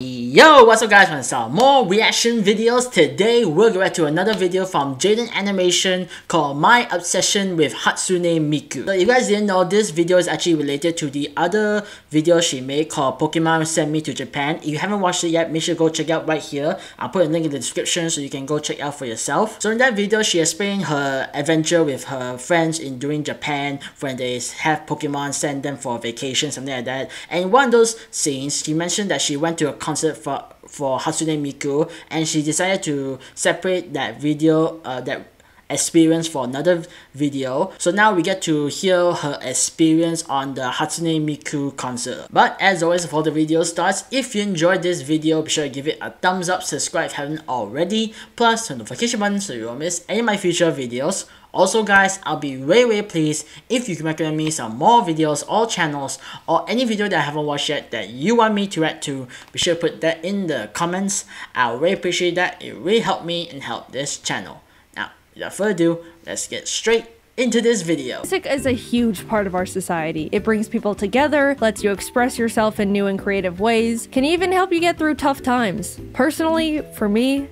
Yo, what's up guys, want to saw more reaction videos. Today we're going to another video from Jaiden Animation called My Obsession with Hatsune Miku. So if you guys didn't know, this video is actually related to the other video she made called Pokemon Sent Me to Japan. If you haven't watched it yet, make sure to go check out right here. I'll put a link in the description so you can go check out for yourself. So in that video, she explained her adventure with her friends in during Japan when they have Pokemon send them for vacation, something like that. And in one of those scenes, she mentioned that she went to a concert for Hatsune Miku, and she decided to separate that video, that experience for another video. So now we get to hear her experience on the Hatsune Miku concert. But as always, before the video starts, if you enjoyed this video, be sure to give it a thumbs up, subscribe if you haven't already, plus the notification button so you won't miss any of my future videos. Also guys, I'll be way pleased if you can recommend me some more videos or channels or any video that I haven't watched yet that you want me to react to. Be sure to put that in the comments. I really appreciate that. It really helped me and helped this channel. Now, without further ado, let's get straight into this video. Music is a huge part of our society. It brings people together, lets you express yourself in new and creative ways, can even help you get through tough times. Personally, for me,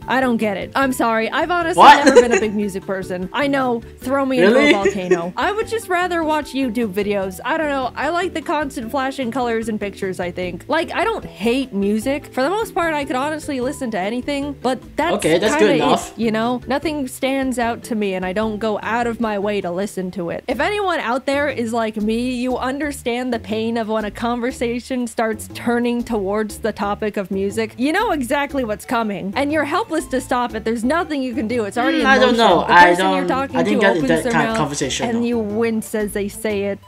I don't get it. I'm sorry. I've honestly never been a big music person. I know, throw me into a volcano. I would just rather watch YouTube videos. I don't know. I like the constant flashing colors and pictures, I think. Like, I don't hate music. For the most part, I could honestly listen to anything, but that's good enough. You know? Nothing stands out to me, and I don't go out of my way to listen to it. If anyone out there is like me, you understand the pain of when a conversation starts turning towards the topic of music. You know exactly what's coming, and you're helpless to stop it. There's nothing you can do. It's already in motion. I don't know. The person you're talking I didn't to get opens that their kind of mouth conversation. and you wince as they say it.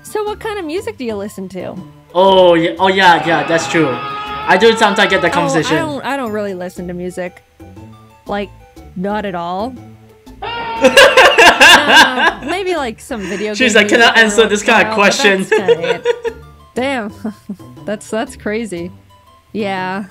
So what kind of music do you listen to? Oh yeah, that's true. I do sometimes get that conversation. I don't really listen to music. Like, not at all. Maybe like some video games. She's like, can I answer this kind of question? Damn. that's crazy. Yeah.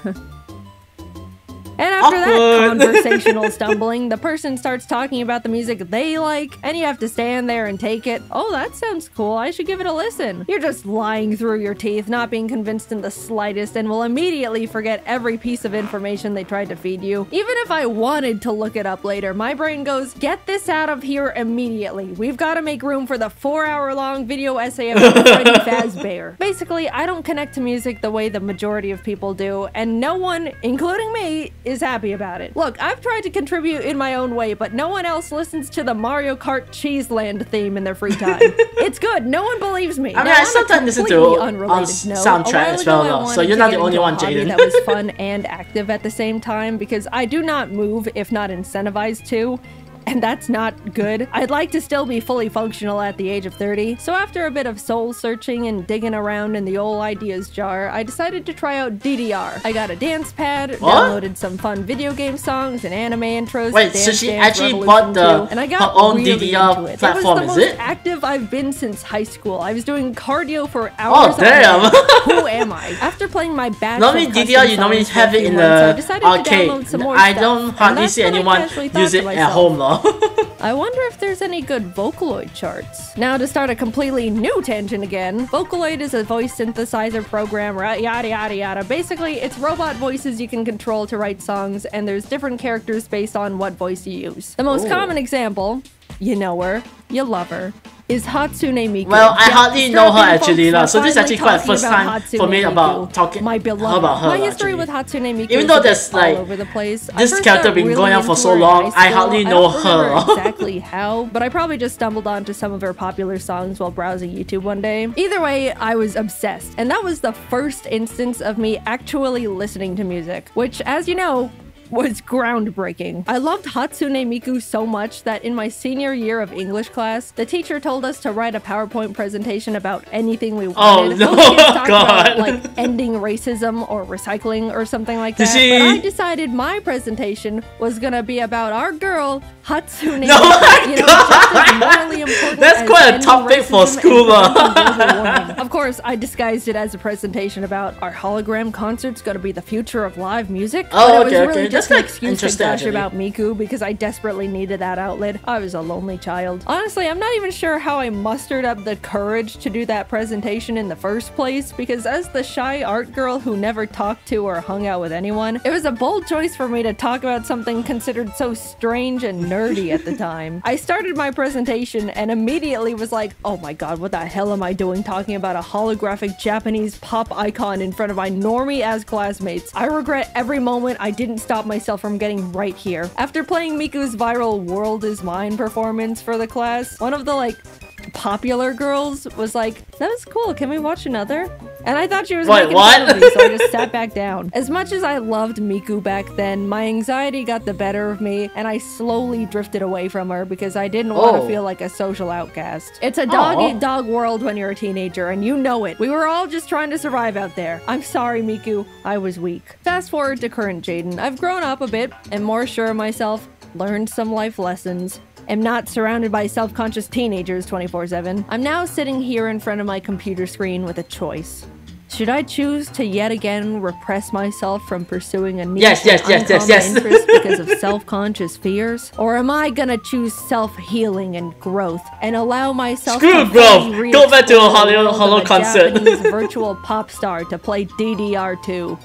And after that conversational stumbling, the person starts talking about the music they like, and you have to stand there and take it. Oh, that sounds cool. I should give it a listen. You're just lying through your teeth, not being convinced in the slightest, and will immediately forget every piece of information they tried to feed you. Even if I wanted to look it up later, my brain goes, get this out of here immediately. We've got to make room for the 4-hour-long video essay about Freddy Fazbear. Basically, I don't connect to music the way the majority of people do, and no one, including me, is happy about it. Look, I've tried to contribute in my own way, but no one else listens to the Mario Kart Cheeseland theme in their free time. It's good. No one believes me. I mean, I sometimes listen to soundtrack as well, though, so you're not the only one, Jaiden. That was fun and active at the same time, because I do not move if not incentivized to. And that's not good. I'd like to still be fully functional at the age of 30. So after a bit of soul searching and digging around in the old ideas jar, I decided to try out DDR. I got a dance pad, downloaded some fun video game songs and anime intros. Wait, so she actually bought her own DDR platform, is it? It was the most active I've been since high school. I was doing cardio for hours. Oh, damn. Who am I? After playing my batch normally DDR, you normally have it in the arcade. I don't hardly see anyone use it at home, though. I wonder if there's any good Vocaloid charts. Now to start a completely new tangent again, Vocaloid is a voice synthesizer program, yada yada yada. Basically, it's robot voices you can control to write songs, and there's different characters based on what voice you use. The most common example, you know her, you love her, is Hatsune Miku. Well, I hardly know her actually, so this is actually quite the first time for me about talking about her. My history with Hatsune Miku, even though there's like all over the place. This character been going on for so long, I hardly know her. Exactly how, but I probably just stumbled onto some of her popular songs while browsing YouTube one day. Either way, I was obsessed, and that was the first instance of me actually listening to music, which, as you know, was groundbreaking. I loved Hatsune Miku so much that in my senior year of English class, the teacher told us to write a PowerPoint presentation about anything we wanted. Oh no, God. About, like, ending racism or recycling or something like that. But I decided my presentation was gonna be about our girl, Hatsune Miku. You know, just as morally important. That's quite a topic for school. Of course, I disguised it as a presentation about our hologram concert's gonna be the future of live music. Oh, okay. just an excuse to interesting, gush actually. about Miku because I desperately needed that outlet. I was a lonely child. Honestly, I'm not even sure how I mustered up the courage to do that presentation in the first place, because as the shy art girl who never talked to or hung out with anyone, it was a bold choice for me to talk about something considered so strange and nerdy at the time. I started my presentation and immediately was like, oh my god, what the hell am I doing talking about a holographic Japanese pop icon in front of my normie-ass classmates? I regret every moment I didn't stop myself from getting right here. After playing Miku's viral World Is Mine performance for the class, one of the popular girls was like, that was cool, can we watch another? And I thought she was making fun of me, so I just sat back down. As much as I loved Miku back then, my anxiety got the better of me, and I slowly drifted away from her because I didn't want to feel like a social outcast. It's a dog-eat-dog world when you're a teenager, and you know it. We were all just trying to survive out there. I'm sorry, Miku. I was weak. Fast forward to current Jaiden. I've grown up a bit, and more sure of myself, learned some life lessons, am not surrounded by self-conscious teenagers 24/7. I'm now sitting here in front of my computer screen with a choice. Should I choose to yet again repress myself from pursuing a niche interest because of self-conscious fears? Or am I gonna choose self-healing and growth and allow myself to growth! Go back to a Hollow concert! Japanese virtual pop star to play DDR2.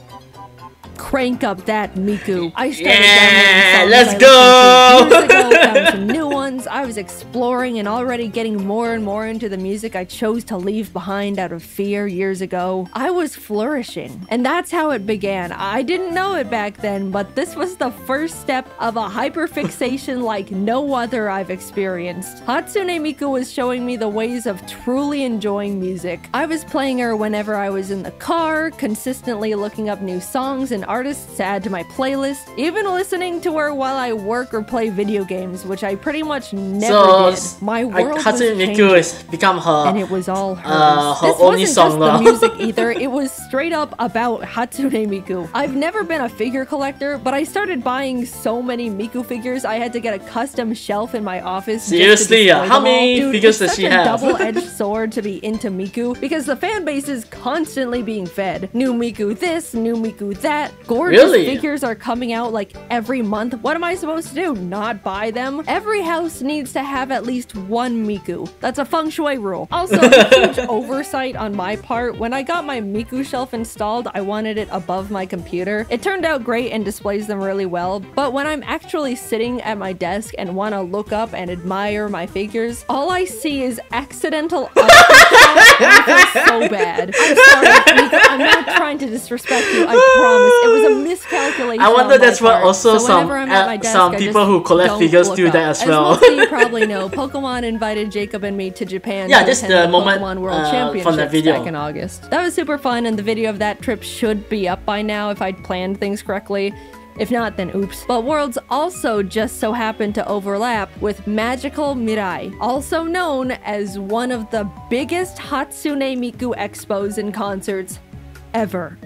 Crank up that Miku. I started let's go! Years ago, found some new ones. I was exploring and already getting more and more into the music I chose to leave behind out of fear years ago. I was flourishing, and that's how it began. I didn't know it back then, but this was the first step of a hyperfixation like no other I've experienced. Hatsune Miku was showing me the ways of truly enjoying music. I was playing her whenever I was in the car, consistently looking up new songs and artists to add to my playlist, even listening to her while I work or play video games, which I pretty much never did. My world was Hatsune changing, Miku has become her, and it was all hers. her This only wasn't song just the music either, it was straight up about Hatsune Miku. I've never been a figure collector, but I started buying so many Miku figures I had to get a custom shelf in my office. Seriously, how many figures does she have? It's such a double-edged sword to be into Miku, because the fan base is constantly being fed. New Miku this, new Miku that. Gorgeous figures are coming out like every month. What am I supposed to do? Not buy them? Every house needs to have at least one Miku. That's a feng shui rule. Also, a huge oversight on my part. When I got my Miku shelf installed, I wanted it above my computer. It turned out great and displays them really well, but when I'm actually sitting at my desk and want to look up and admire my figures, all I see is accidental I feel so bad. I'm sorry, Miku. I'm not trying to disrespect you. I promise. It was a miscalculation. I wonder that's what also so some people who collect figures do that as well. As most of you probably know, Pokemon invited Jacob and me to Japan to just attend the the moment Pokemon World from Championships that video. back in August. That was super fun, and the video of that trip should be up by now if I'd planned things correctly. If not, then oops. But Worlds also just so happened to overlap with Magical Mirai, also known as one of the biggest Hatsune Miku expos and concerts ever.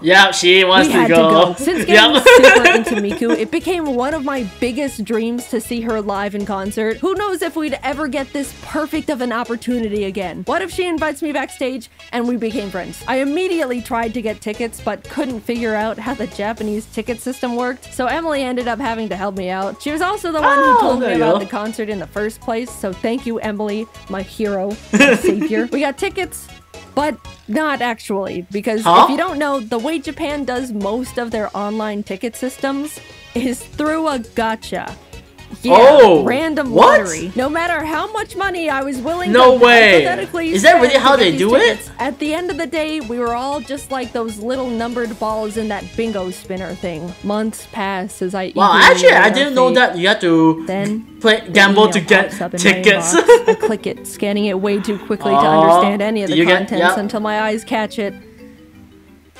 Yeah, she wants to go. Since getting super into Miku, it became one of my biggest dreams to see her live in concert. Who knows if we'd ever get this perfect of an opportunity again? What if she invites me backstage and we became friends? I immediately tried to get tickets, but couldn't figure out how the Japanese ticket system worked, so Emily ended up having to help me out. She was also the one who told me about the concert in the first place, so thank you, Emily, my hero, my savior. We got tickets, but not actually, because if you don't know, the way Japan does most of their online ticket systems is through a gacha. Yeah, random lottery. No matter how much money I was willing to hypothetically Is that really how they do it? At the end of the day, we were all just like those little numbered balls in that bingo spinner thing. Months passed as I actually, I didn't know that you had to gamble to get tickets. I click it, scanning it way too quickly to understand any of the contents until my eyes catch it.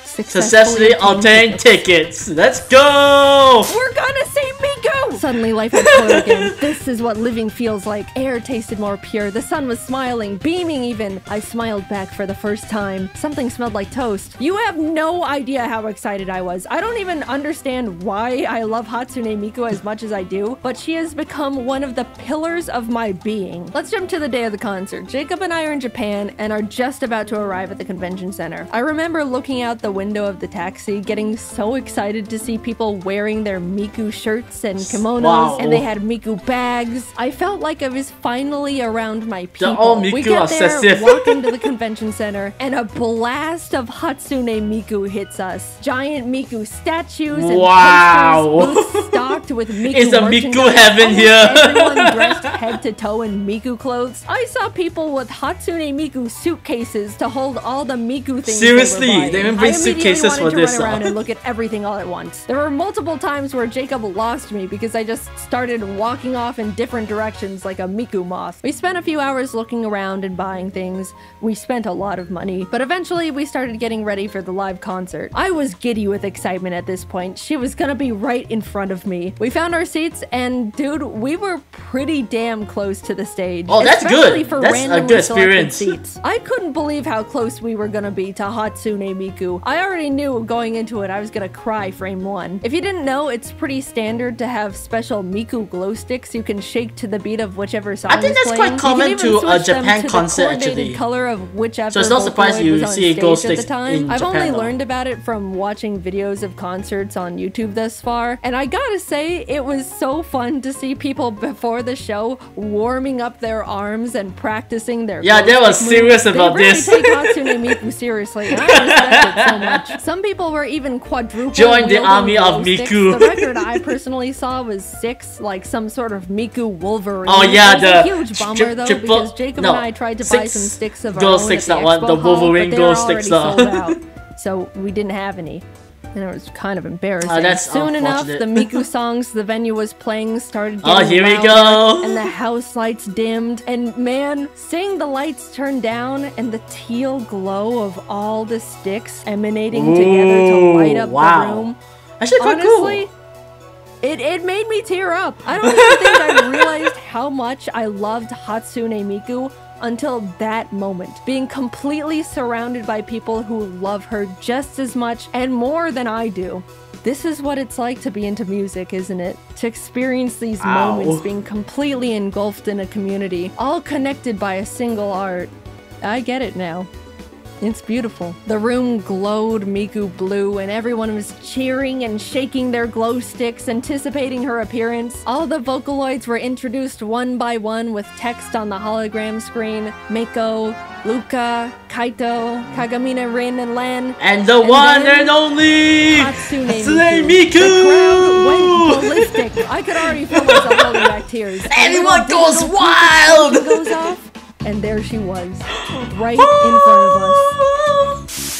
Successfully obtained tickets. Let's go! We're gonna see Miku! Suddenly life had flowed again. This is what living feels like. Air tasted more pure. The sun was smiling, beaming even. I smiled back for the first time. Something smelled like toast. You have no idea how excited I was. I don't even understand why I love Hatsune Miku as much as I do, but she has become one of the pillars of my being. Let's jump to the day of the concert. Jacob and I are in Japan and are just about to arrive at the convention center. I remember looking out the window of the taxi, getting so excited to see people wearing their Miku shirts and kimonos, and they had Miku bags. I felt like I was finally around my people. They're all Miku we get obsessive. there, walk into the convention center, and a blast of Hatsune Miku hits us. Giant Miku statues and posters, booths stocked with Miku It's a merchandise. Miku heaven here. Everyone dressed head to toe in Miku clothes. I saw people with Hatsune Miku suitcases to hold all the Miku things. Seriously, they even bring suitcases for this. I immediately wanted to run around and look at everything all at once. There were multiple times where Jacob lost me because I just started walking off in different directions like a Miku moth. We spent a few hours looking around and buying things. We spent a lot of money, but eventually we started getting ready for the live concert. I was giddy with excitement at this point. She was gonna be right in front of me. We found our seats and dude, we were pretty damn close to the stage. Oh, that's especially good. For That's a good experience. Seats. I couldn't believe how close we were gonna be to Hatsune Miku. I already knew going into it I was gonna cry frame one. If you didn't know, it's pretty standard to have special Miku glow sticks you can shake to the beat of whichever song I think that's playing. quite common to a Japan concert the actually. Color of whichever So it's not surprising you see glow sticks in I've Japan, only though. learned about it from watching videos of concerts on YouTube thus far, and I gotta say, it was so fun to see people before the show warming up their arms and practicing their Yeah, they were serious about they really this. take Hatsune Miku seriously, and I respect it so much. Some people were even quadruple Join the wielding army of glow sticks. Miku. The record I personally saw was 6, like some sort of Miku Wolverine. Oh yeah, it was the a huge bummer though, because Jacob and I tried to buy some sticks of our glow own sticks, at that the one, expo the hall, Wolverine but glow they're already sticks, sold out, so we didn't have any. And it was kind of embarrassing. That's Soon enough, unfortunate. the Miku songs the venue was playing started Oh, getting here we louder, go. and the house lights dimmed. And man, seeing the lights turn down and the teal glow of all the sticks emanating together to light up the room. Actually quite Honestly, cool. It made me tear up. I don't even think I realized how much I loved Hatsune Miku until that moment. Being completely surrounded by people who love her just as much and more than I do. This is what it's like to be into music, isn't it? To experience these moments being completely engulfed in a community, all connected by a single art. I get it now. It's beautiful. The room glowed Miku blue and everyone was cheering and shaking their glow sticks, anticipating her appearance. All the Vocaloids were introduced one by one with text on the hologram screen. Meiko, Luca, Kaito, Kagamine, Rin, and Lan. And the one then and only Hatsune Hatsune Miku. Miku! The crowd went ballistic. I could already feel myself holding back tears. Everyone And the goes digital wild! pizza goes off, and there she was, right in front of us.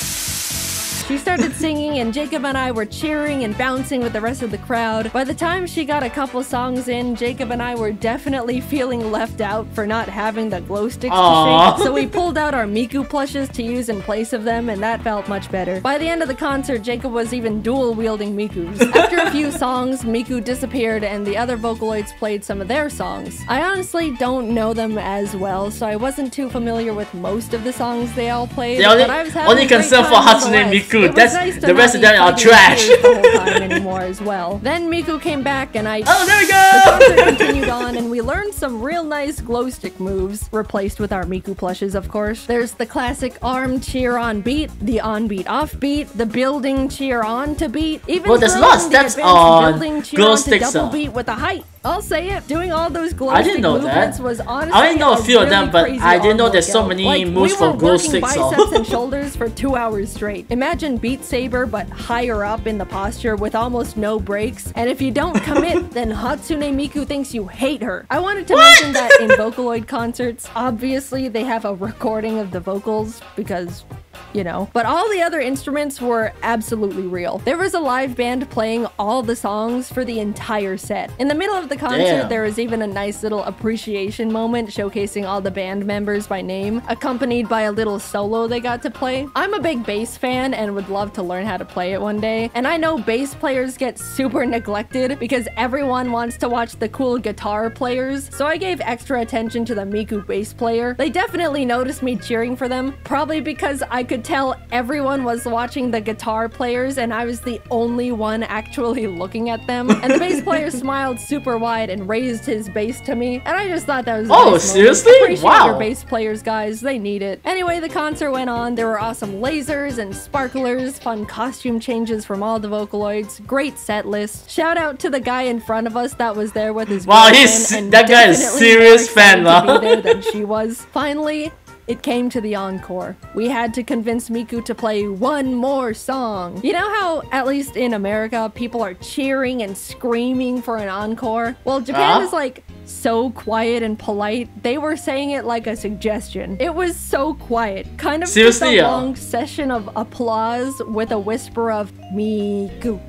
She started singing and Jacob and I were cheering and bouncing with the rest of the crowd. By the time she got a couple songs in, Jacob and I were definitely feeling left out for not having the glow sticks to shake, so we pulled out our Miku plushes to use in place of them, and that felt much better. By the end of the concert, Jacob was even dual-wielding Mikus. After a few songs, Miku disappeared and the other Vocaloids played some of their songs. I honestly don't know them as well, so I wasn't too familiar with most of the songs they all played, They only- but I was having only a great concern for time Hatsune nonetheless. Miku. It was That's- nice to the rest not of them be are fighting in trash. tears the whole time anymore as well. Then Miku came back and I... Oh, there we The go! concert continued on and we learned some real nice glow stick moves, replaced with our Miku plushes, of course. There's the classic arm cheer on beat, the on beat off beat, the building cheer on to beat, even Well, there's throwing lots the steps advanced on building cheer glow on to sticks, double though. beat with a height. I'll say it, doing all those glow I didn't stick know movements that. was honestly I only know a few of really them, but crazy I didn't know arm there's so workout. many Like, moves we for were glow working sticks, so. biceps and shoulders for 2 hours straight. Imagine Beat Saber, but higher up in the posture with almost no breaks. And if you don't commit, then Hatsune Miku thinks you hate her. I wanted to mention that in Vocaloid concerts, obviously they have a recording of the vocals because you know. But all the other instruments were absolutely real. There was a live band playing all the songs for the entire set. In the middle of the concert, there was even a nice little appreciation moment showcasing all the band members by name, accompanied by a little solo they got to play. I'm a big bass fan and would love to learn how to play it one day, and I know bass players get super neglected because everyone wants to watch the cool guitar players, so I gave extra attention to the Miku bass player. They definitely noticed me cheering for them, probably because I could tell everyone was watching the guitar players and I was the only one actually looking at them. And the bass player smiled super wide and raised his bass to me, and I just thought that was oh, seriously? Appreciate wow. your bass players, guys. They need it. Anyway, the concert went on. There were awesome lasers and sparklers, fun costume changes from all the Vocaloids, great set list. Shout out to the guy in front of us that was there with his wow, that guy is definitely serious fan, to be there than she was. Finally, it came to the encore. We had to convince Miku to play one more song. You know how, at least in America, people are cheering and screaming for an encore? Well, Japan is like so quiet and polite. They were saying it like a suggestion. It was so quiet. Kind of just a long session of applause with a whisper of Miku.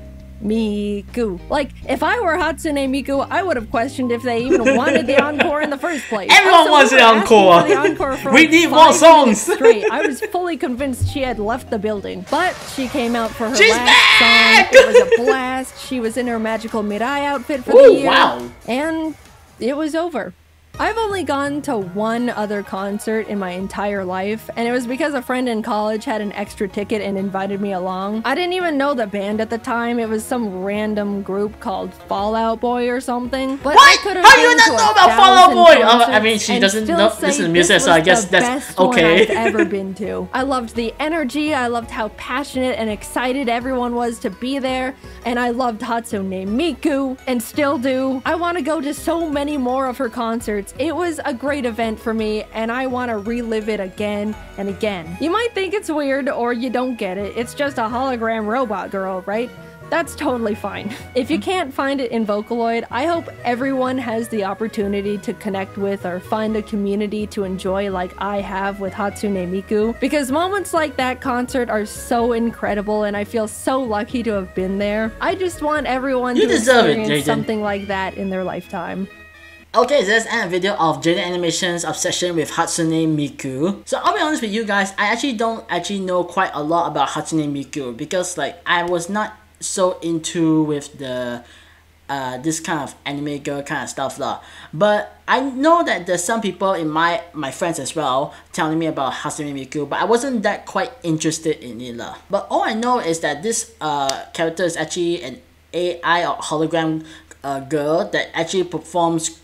Miku. Like, if I were Hatsune Miku, I would have questioned if they even wanted the encore in the first place. Everyone wants the encore. For we like need more songs. Straight. I was fully convinced she had left the building, but she came out for her last song. It was a blast. She was in her magical Mirai outfit for the year, and it was over. I've only gone to one other concert in my entire life, and it was because a friend in college had an extra ticket and invited me along. I didn't even know the band at the time. It was some random group called Fall Out Boy or something. But what? How do you not know about Fall Out Boy? I mean, she doesn't know listen to music, so I guess that's okay. I've ever been to. I loved the energy. I loved how passionate and excited everyone was to be there, and I loved Hatsune Miku, and still do. I want to go to so many more of her concerts. It was a great event for me, and I want to relive it again and again. You might think it's weird, or you don't get it. It's just a hologram robot girl, right? That's totally fine. If you can't find it in Vocaloid, I hope everyone has the opportunity to connect with or find a community to enjoy like I have with Hatsune Miku, because moments like that concert are so incredible and I feel so lucky to have been there. I just want everyone to experience something like that in their lifetime. Okay, so that's the end of the video of Jaiden Animation's obsession with Hatsune Miku. So I'll be honest with you guys, I actually don't know quite a lot about Hatsune Miku because like I was not so into with the this kind of anime girl kind of stuff lah. But I know that there's some people in my friends as well telling me about Hatsune Miku, but I wasn't that quite interested in it lah. But all I know is that this character is actually an AI or hologram girl that actually performs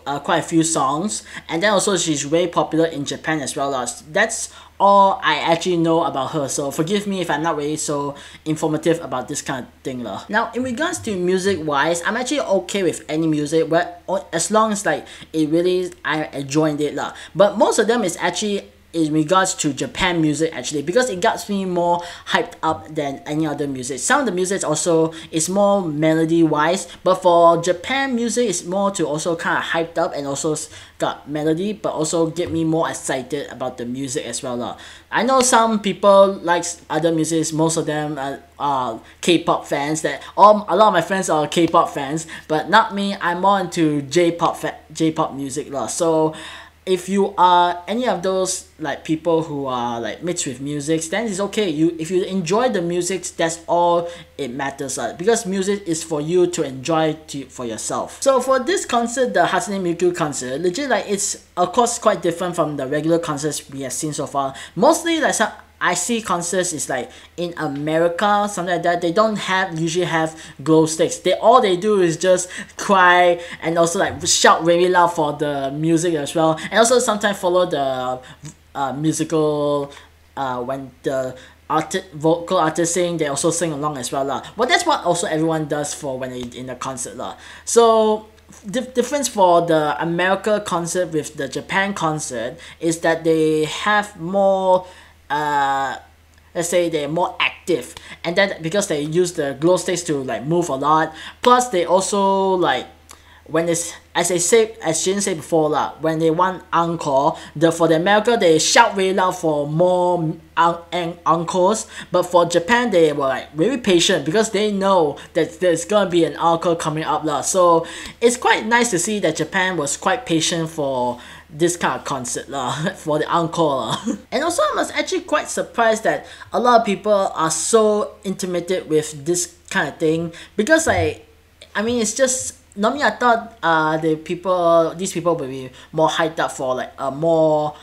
quite a few songs, and then also she's very popular in Japan as well. That's all I actually know about her, so forgive me if I'm not really so informative about this kind of thing. Now, in regards to music wise, I'm actually okay with any music, but as long as like it really I enjoyed it. But most of them is actually in regards to Japan music actually, because it gets me more hyped up than any other music. Some of the music also is more melody wise, but for Japan music it's more to also kind of hyped up and also got melody, but also get me more excited about the music as well. I know some people likes other music, most of them are K-pop fans, that a lot of my friends are K-pop fans, but not me. I'm more into J-pop music. So if you are any of those like people who are like mixed with music, then it's okay. If you enjoy the music, that's all it matters, because music is for you to enjoy for yourself. So for this concert, the Hatsune Miku concert, legit like it's of course quite different from the regular concerts we have seen so far. Mostly like I see concerts is like in America, something like that. They don't usually have glow sticks. All they do is just cry and also like shout very loud for the music as well, and also sometimes follow the musical when the vocal artist sing, they also sing along as well. But that's what also everyone does for when they're in a concert. So the difference for the America concert with the Japan concert is that they have more let's say they're more active, and then because they use the glow sticks to like move a lot, plus they also like when it's as Jaiden said before lah, when they want encore, for the America they shout really loud for more encores, but for Japan they were like very patient because they know that there's gonna be an encore coming up lah. So it's quite nice to see that Japan was quite patient for this kind of concert lah, for the encore lah. And also I was actually quite surprised that a lot of people are so intimidated with this kind of thing, because I mean, it's just normally I thought these people will be more hyped up for like a more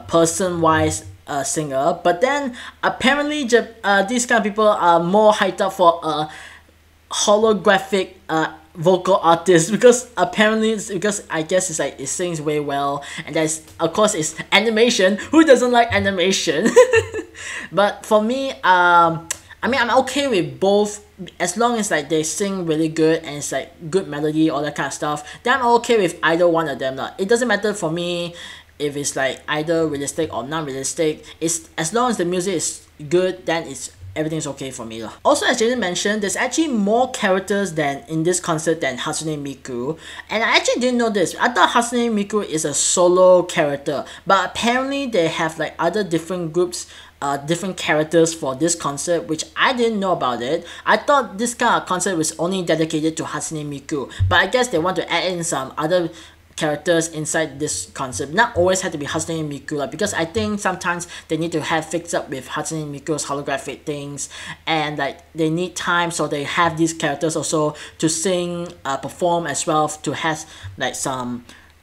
person-wise singer, but then apparently these kind of people are more hyped up for a holographic vocal artist, because apparently I guess it's like it sings way well, and that's of course it's animation. Who doesn't like animation? But for me, I mean, I'm okay with both, as long as like they sing really good and it's like good melody, all that kind of stuff. Then I'm okay with either one of them lah. It doesn't matter for me if it's like either realistic or non-realistic. It's as long as the music is good, then everything's okay for me lah. Also, as Jaiden mentioned, there's actually more characters than in this concert than Hatsune Miku, and I actually didn't know this. I thought Hatsune Miku is a solo character, but apparently they have like other different groups, different characters for this concert, which I didn't know about it. I thought this kind of concert was only dedicated to Hatsune Miku, but I guess they want to add in some other characters inside this concert. Not always had to be Hatsune Miku, like, because I think sometimes they need to have fixed up with Hatsune Miku's holographic things, and like they need time, so they have these characters also to sing, perform as well, to have like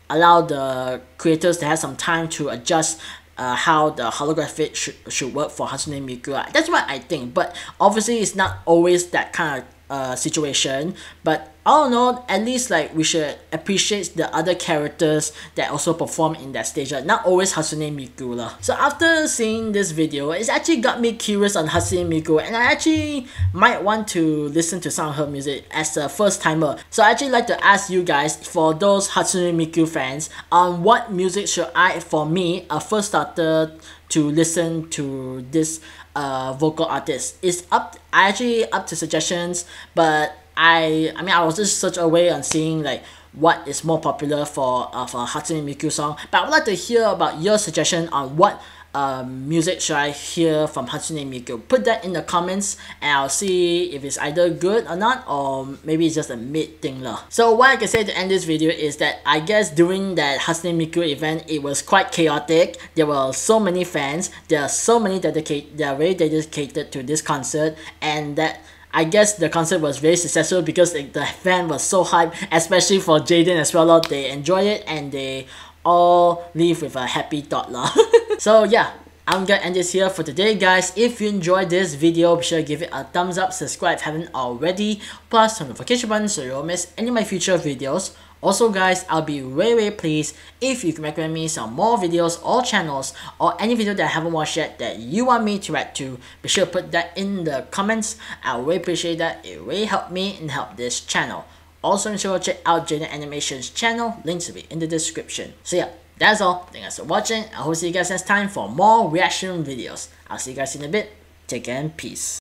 allow the creators to have some time to adjust how the holographic should work for Hatsune Miku. That's what I think, but obviously it's not always that kind of situation. But I don't know, at least like we should appreciate the other characters that also perform in that stage, not always Hatsune Miku lah. So after seeing this video, it's actually got me curious on Hatsune Miku, and I actually might want to listen to some of her music as a first timer. So I actually like to ask you guys, for those Hatsune Miku fans, what music should for me, a first starter to listen to this vocal artist? It's actually up to suggestions, but I mean I was just search away on seeing like what is more popular for Hatsune Miku song, but I would like to hear about your suggestion on what music should I hear from Hatsune Miku. Put that in the comments and I'll see if it's either good or not, or maybe it's just a mid thing lah. So what I can say to end this video is that I guess during that Hatsune Miku event, it was quite chaotic. There were so many fans, there are so many they are very dedicated to this concert, and that I guess the concert was very successful because the fan was so hyped, especially for Jaiden as well. They enjoyed it and they all leave with a happy thought lah. So yeah, I'm gonna end this here for today, guys. If you enjoyed this video, be sure to give it a thumbs up, subscribe if you haven't already, plus the notification button so you won't miss any of my future videos. Also guys, I'll be very pleased if you can recommend me some more videos or channels, or any video that I haven't watched yet that you want me to react to. Be sure to put that in the comments. I really appreciate that. It really helped me and helped this channel. Also make sure to check out Jaiden Animation's channel, links will be in the description. So yeah, that's all. Thank you guys for watching. I hope to see you guys next time for more reaction videos. I'll see you guys in a bit. Take care and peace.